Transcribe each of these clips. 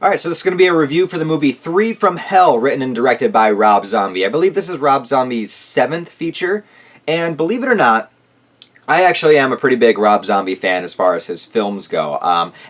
Alright, so this is going to be a review for the movie Three from Hell, written and directed by Rob Zombie. I believe this is Rob Zombie's 7th feature, and believe it or not, I actually am a pretty big Rob Zombie fan as far as his films go.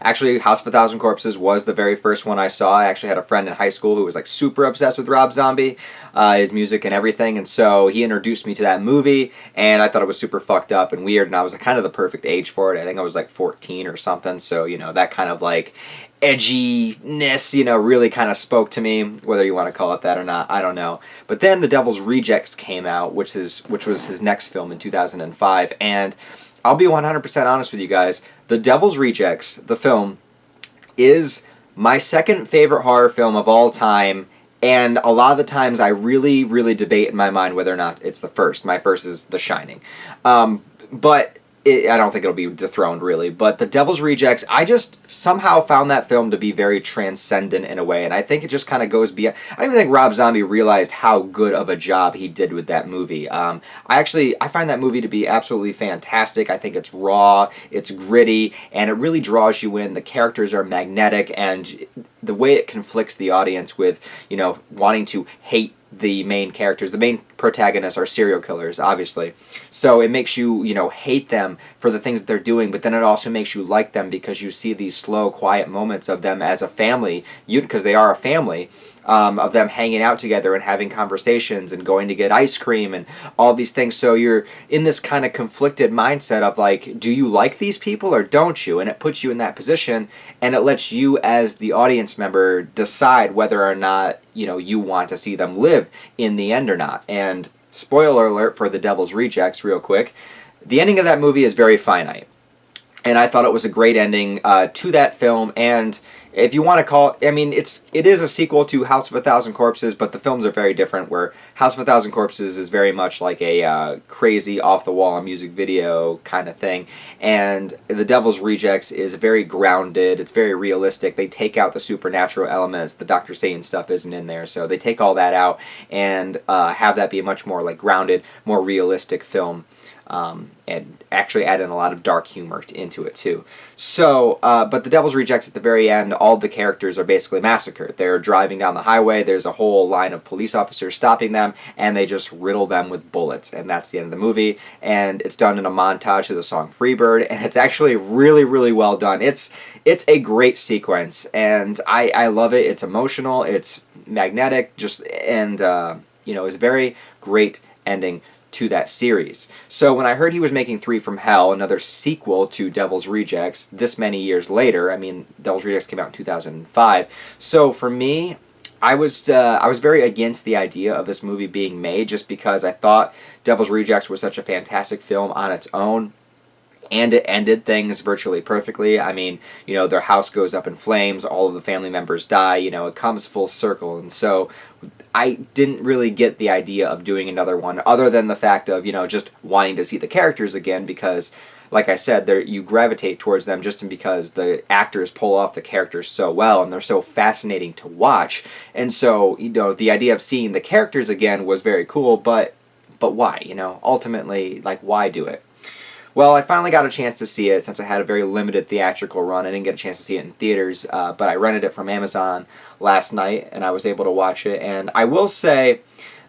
Actually, House of a Thousand Corpses was the very first one I saw. I actually had a friend in high school who was like super obsessed with Rob Zombie, his music and everything, and so he introduced me to that movie, and I thought it was super fucked up and weird, and I was kind of the perfect age for it. I think I was like 14 or something, so, you know, that kind of like edginess, you know, really kind of spoke to me, whether you want to call it that or not, I don't know. But then The Devil's Rejects came out, which was his next film in 2005, and I'll be 100% honest with you guys, The Devil's Rejects, the film, is my second favorite horror film of all time, and a lot of the times I really, really debate in my mind whether or not it's the first. My first is The Shining. I don't think it'll be dethroned, really, but The Devil's Rejects, I just somehow found that film to be very transcendent in a way, and I think it just kind of goes beyond. I don't even think Rob Zombie realized how good of a job he did with that movie. I find that movie to be absolutely fantastic. I think it's raw, it's gritty, and it really draws you in. The characters are magnetic, and the way it conflicts the audience with, you know, wanting to hate the main characters. The main protagonists are serial killers, obviously. So it makes you, you know, hate them for the things that they're doing, but then it also makes you like them because you see these slow, quiet moments of them as a family, because they are a family, of them hanging out together and having conversations and going to get ice cream and all these things. So you're in this kind of conflicted mindset of like, do you like these people or don't you? And it puts you in that position, and it lets you as the audience member decide whether or not, you know, you want to see them live in the end or not. And spoiler alert for The Devil's Rejects real quick, the ending of that movie is very finite. And I thought it was a great ending to that film, and if you want to call it, I mean, it is a sequel to House of a Thousand Corpses, but the films are very different, where House of a Thousand Corpses is very much like a crazy, off-the-wall music video kind of thing, and The Devil's Rejects is very grounded, it's very realistic. They take out the supernatural elements, the Dr. Satan stuff isn't in there, so they take all that out and have that be a much more like grounded, more realistic film. And actually add in a lot of dark humor into it too. So, but The Devil's Rejects at the very end, all the characters are basically massacred. They're driving down the highway, there's a whole line of police officers stopping them, and they just riddle them with bullets, and that's the end of the movie, and it's done in a montage to the song Freebird, and it's actually really, really well done. It's a great sequence, and I love it. It's emotional, it's magnetic, and you know, it's a very great ending to that series. So when I heard he was making Three from Hell, another sequel to Devil's Rejects, this many years later, I mean, Devil's Rejects came out in 2005, so for me, I was very against the idea of this movie being made, just because I thought Devil's Rejects was such a fantastic film on its own, and it ended things virtually perfectly. I mean, you know, their house goes up in flames, all of the family members die, you know, it comes full circle, and so I didn't really get the idea of doing another one, other than the fact of, you know, just wanting to see the characters again, because, like I said, you gravitate towards them just because the actors pull off the characters so well, and they're so fascinating to watch, and so, you know, the idea of seeing the characters again was very cool, but why, you know, ultimately, like, why do it? Well, I finally got a chance to see it since I had a very limited theatrical run. I didn't get a chance to see it in theaters, but I rented it from Amazon last night, and I was able to watch it. And I will say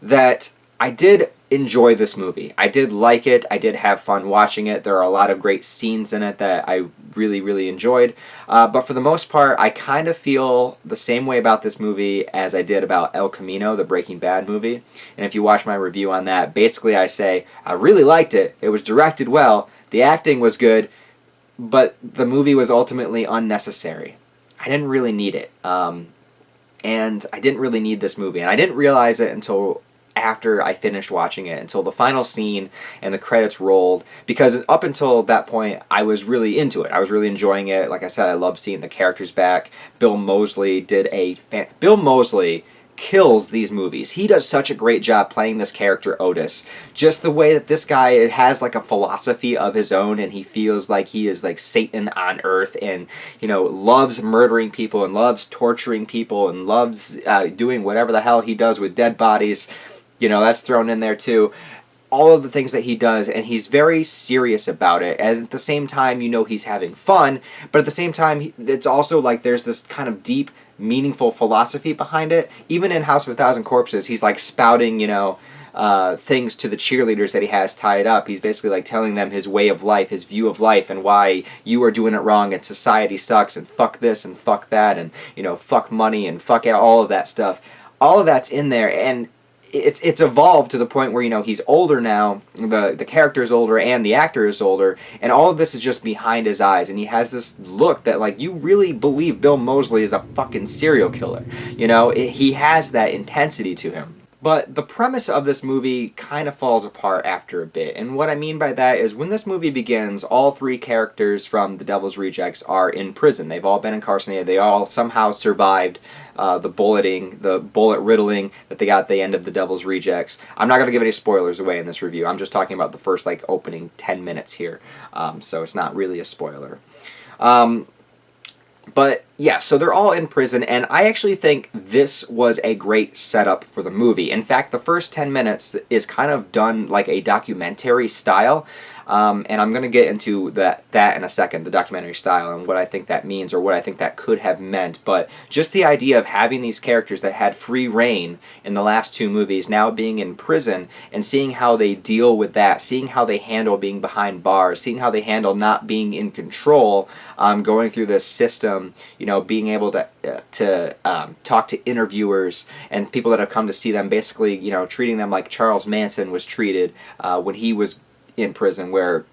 that I did enjoy this movie. I did like it. I did have fun watching it. There are a lot of great scenes in it that I really, really enjoyed. But for the most part, I kind of feel the same way about this movie as I did about El Camino, the Breaking Bad movie. And if you watch my review on that, basically I say, I really liked it. It was directed well. The acting was good. But the movie was ultimately unnecessary. I didn't really need it. And I didn't really need this movie. And I didn't realize it until after I finished watching it, until the final scene and the credits rolled, because up until that point I was really into it. I was really enjoying it. Like I said, I love seeing the characters back. Bill Moseley kills these movies. He does such a great job playing this character Otis. Just the way that this guy has like a philosophy of his own, and he feels like he is like Satan on earth, and, you know, loves murdering people and loves torturing people and loves doing whatever the hell he does with dead bodies. You know, that's thrown in there too. All of the things that he does, and he's very serious about it, and at the same time, you know, he's having fun, but at the same time, it's also like there's this kind of deep meaningful philosophy behind it. Even in House of a Thousand Corpses, he's like spouting, things to the cheerleaders that he has tied up. He's basically like telling them his way of life, his view of life, and why you are doing it wrong and society sucks and fuck this and fuck that and fuck money and fuck all of that stuff. All of that's in there, and it's evolved to the point where he's older now. The character is older and the actor is older, and all of this is just behind his eyes, and he has this look that like you really believe Bill Moseley is a fucking serial killer. He has that intensity to him. But the premise of this movie kind of falls apart after a bit. And what I mean by that is when this movie begins, all three characters from The Devil's Rejects are in prison. They've all been incarcerated. They all somehow survived the bullet riddling that they got at the end of The Devil's Rejects. I'm not going to give any spoilers away in this review. I'm just talking about the first opening 10 minutes here. So it's not really a spoiler. But yeah, so they're all in prison, and I actually think this was a great setup for the movie. In fact, the first 10 minutes is kind of done like a documentary style, and I'm going to get into that in a second, the documentary style, and what I think that means, or what I think that could have meant. But just the idea of having these characters that had free reign in the last two movies now being in prison, and seeing how they deal with that, seeing how they handle being behind bars, seeing how they handle not being in control, going through this system, being able to talk to interviewers and people that have come to see them, basically, treating them like Charles Manson was treated when he was in prison, where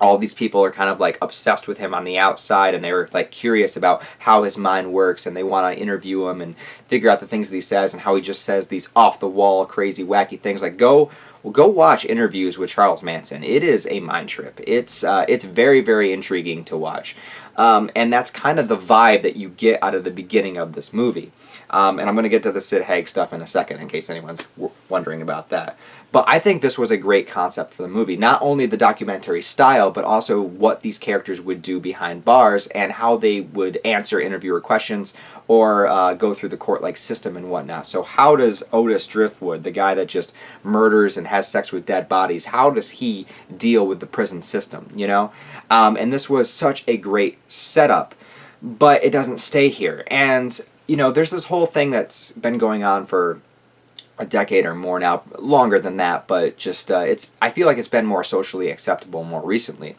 all these people are kind of like obsessed with him on the outside, and they're like curious about how his mind works, and they want to interview him and figure out the things that he says and how he just says these off the wall, crazy, wacky things. Like go watch interviews with Charles Manson. It is a mind trip. It's very, very intriguing to watch. And that's kind of the vibe that you get out of the beginning of this movie. And I'm going to get to the Sid Haig stuff in a second, in case anyone's wondering about that. But I think this was a great concept for the movie. Not only the documentary style, but also what these characters would do behind bars, and how they would answer interviewer questions, or go through the court-like system and whatnot. So how does Otis Driftwood, the guy that just murders and has sex with dead bodies, how does he deal with the prison system, And this was such a great setup, but it doesn't stay here. And, there's this whole thing that's been going on for a decade or more now, longer than that, but just I feel like it's been more socially acceptable more recently,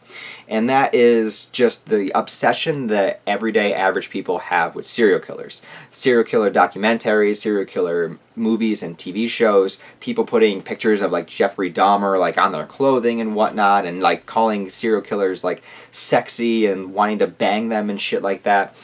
and that is just the obsession that everyday average people have with serial killers. Serial killer documentaries, serial killer movies and TV shows, people putting pictures of like Jeffrey Dahmer like on their clothing and whatnot, and like calling serial killers like sexy and wanting to bang them and shit like that.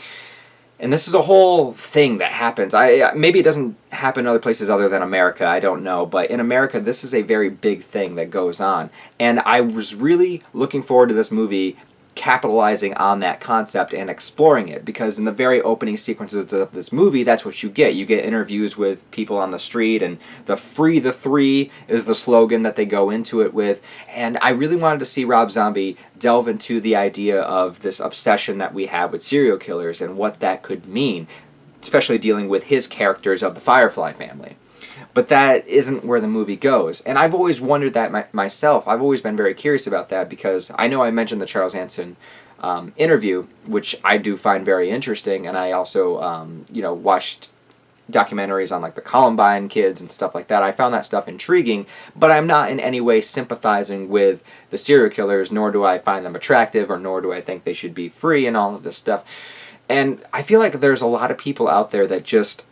And this is a whole thing that happens. Maybe it doesn't happen in other places other than America, I don't know. But in America, this is a very big thing that goes on. And I was really looking forward to this movie capitalizing on that concept and exploring it, because in the very opening sequences of this movie, that's what you get. You get interviews with people on the street, and the "Free the Three" is the slogan that they go into it with. And I really wanted to see Rob Zombie delve into the idea of this obsession that we have with serial killers and what that could mean, especially dealing with his characters of the Firefly family. But that isn't where the movie goes. And I've always wondered that myself. I've always been very curious about that, because I know I mentioned the Charles Manson interview, which I do find very interesting. And I also, watched documentaries on like the Columbine kids and stuff like that. I found that stuff intriguing, but I'm not in any way sympathizing with the serial killers, nor do I find them attractive, or nor do I think they should be free and all of this stuff. And I feel like there's a lot of people out there that just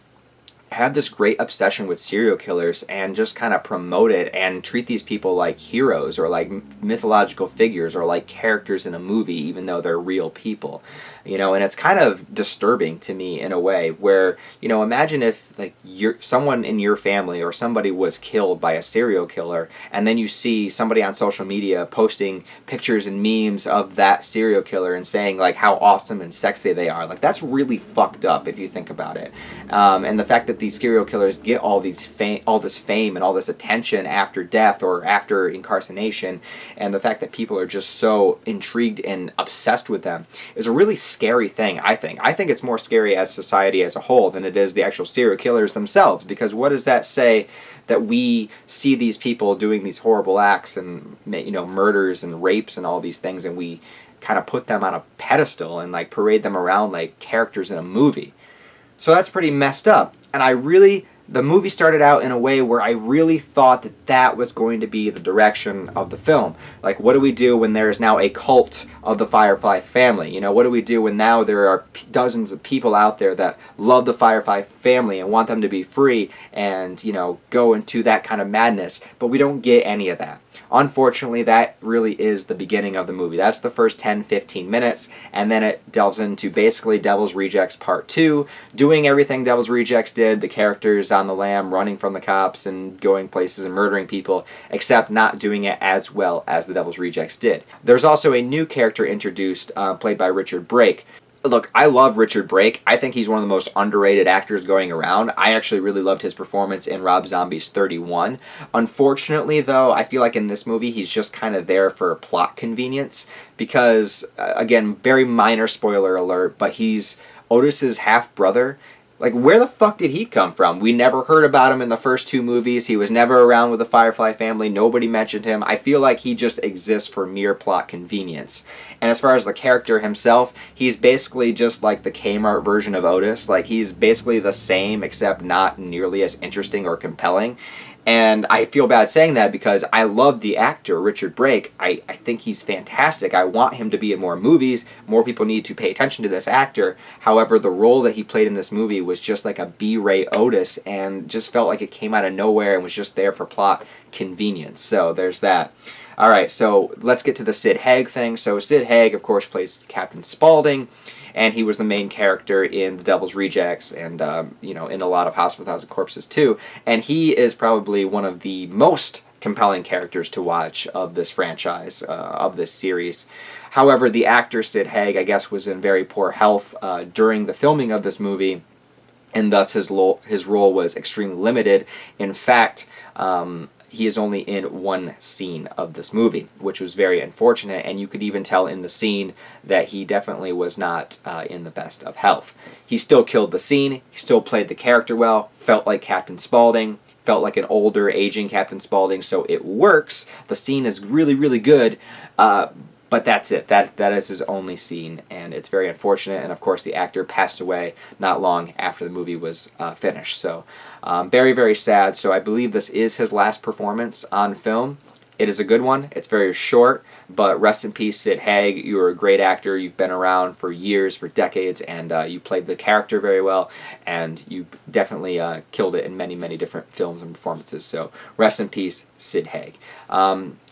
have this great obsession with serial killers and just kind of promote it and treat these people like heroes, or like mythological figures, or like characters in a movie, even though they're real people. And it's kind of disturbing to me in a way where, imagine if like someone in your family or somebody was killed by a serial killer, and then you see somebody on social media posting pictures and memes of that serial killer and saying like how awesome and sexy they are. Like, that's really fucked up if you think about it. And the fact that these serial killers get all this fame and all this attention after death or after incarceration, and the fact that people are just so intrigued and obsessed with them, is a really scary thing, I think. I think it's more scary as society as a whole than it is the actual serial killers themselves, because what does that say that we see these people doing these horrible acts and murders and rapes and all these things, and we kind of put them on a pedestal and like parade them around like characters in a movie? So that's pretty messed up. And the movie started out in a way where I really thought that that was going to be the direction of the film. Like, what do we do when there is now a cult of the Firefly family? You know, what do we do when now there are dozens of people out there that love the Firefly family and want them to be free and, you know, go into that kind of madness? But we don't get any of that. Unfortunately, that really is the beginning of the movie. That's the first 10-15 minutes, and then it delves into basically Devil's Rejects Part 2, doing everything Devil's Rejects did, the characters on the lam, running from the cops and going places and murdering people, except not doing it as well as the Devil's Rejects did. There's also a new character introduced, played by Richard Brake. Look, I love Richard Brake. I think he's one of the most underrated actors going around. I actually really loved his performance in Rob Zombie's 31. Unfortunately, though, I feel like in this movie he's just kind of there for plot convenience because, again, very minor spoiler alert, but he's Otis's half-brother. Like, where the fuck did he come from? We never heard about him in the first two movies. He was never around with the Firefly family. Nobody mentioned him. I feel like he just exists for mere plot convenience. And as far as the character himself, he's basically just like the Kmart version of Otis. Like, he's basically the same, except not nearly as interesting or compelling. And I feel bad saying that because I love the actor, Richard Brake. I think he's fantastic. I want him to be in more movies. More people need to pay attention to this actor. However, the role that he played in this movie was just like a B-Ray Otis and just felt like it came out of nowhere and was just there for plot convenience. So there's that. Alright, so let's get to the Sid Haig thing. So Sid Haig, of course, plays Captain Spaulding, and he was the main character in The Devil's Rejects and, you know, in a lot of House of a Thousand Corpses, too. And he is probably one of the most compelling characters to watch of this franchise, of this series. However, the actor Sid Haig, I guess, was in very poor health during the filming of this movie, and thus his role was extremely limited. In fact, he is only in one scene of this movie, which was very unfortunate, and you could even tell in the scene that he definitely was not in the best of health. He still killed the scene, he still played the character well, felt like Captain Spaulding, felt like an older, aging Captain Spaulding, so it works. The scene is really, really good, but that's it. That is his only scene, and it's very unfortunate. And of course, the actor passed away not long after the movie was finished. So, very, very sad. So I believe this is his last performance on film. It is a good one. It's very short, but rest in peace, Sid Haig. You were a great actor. You've been around for years, for decades, and you played the character very well, and you definitely killed it in many, many different films and performances. So rest in peace, Sid Haig.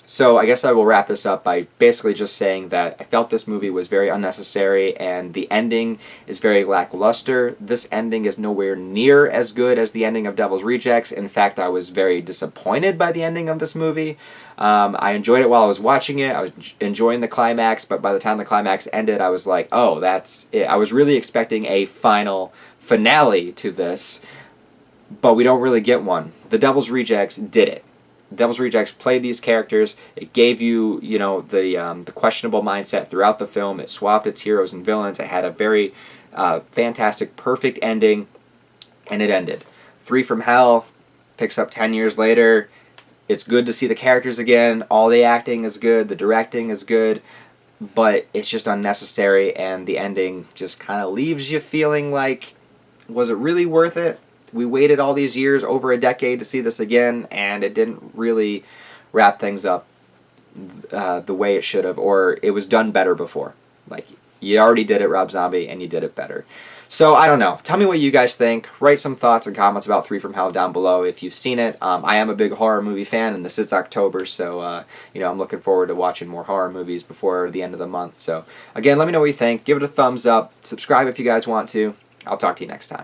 So I guess I will wrap this up by basically just saying that I felt this movie was very unnecessary and the ending is very lackluster. This ending is nowhere near as good as the ending of Devil's Rejects. In fact, I was very disappointed by the ending of this movie. I enjoyed it while I was watching it. I was enjoying the climax, but by the time the climax ended, I was like, oh, that's it. I was really expecting a final finale to this, but we don't really get one. The Devil's Rejects did it. Devil's Rejects played these characters. It gave you, you know, the questionable mindset throughout the film. It swapped its heroes and villains. It had a very fantastic, perfect ending, and it ended. 3 from Hell picks up 10 years later. It's good to see the characters again. All the acting is good. The directing is good. But it's just unnecessary, and the ending just kind of leaves you feeling like, was it really worth it? We waited all these years, over a decade, to see this again, and it didn't really wrap things up the way it should have, or it was done better before. Like, you already did it, Rob Zombie, and you did it better. So, I don't know. Tell me what you guys think. Write some thoughts and comments about 3 from Hell down below if you've seen it. I am a big horror movie fan, and this is October, so, you know, I'm looking forward to watching more horror movies before the end of the month. So, again, let me know what you think. Give it a thumbs up. Subscribe if you guys want to. I'll talk to you next time.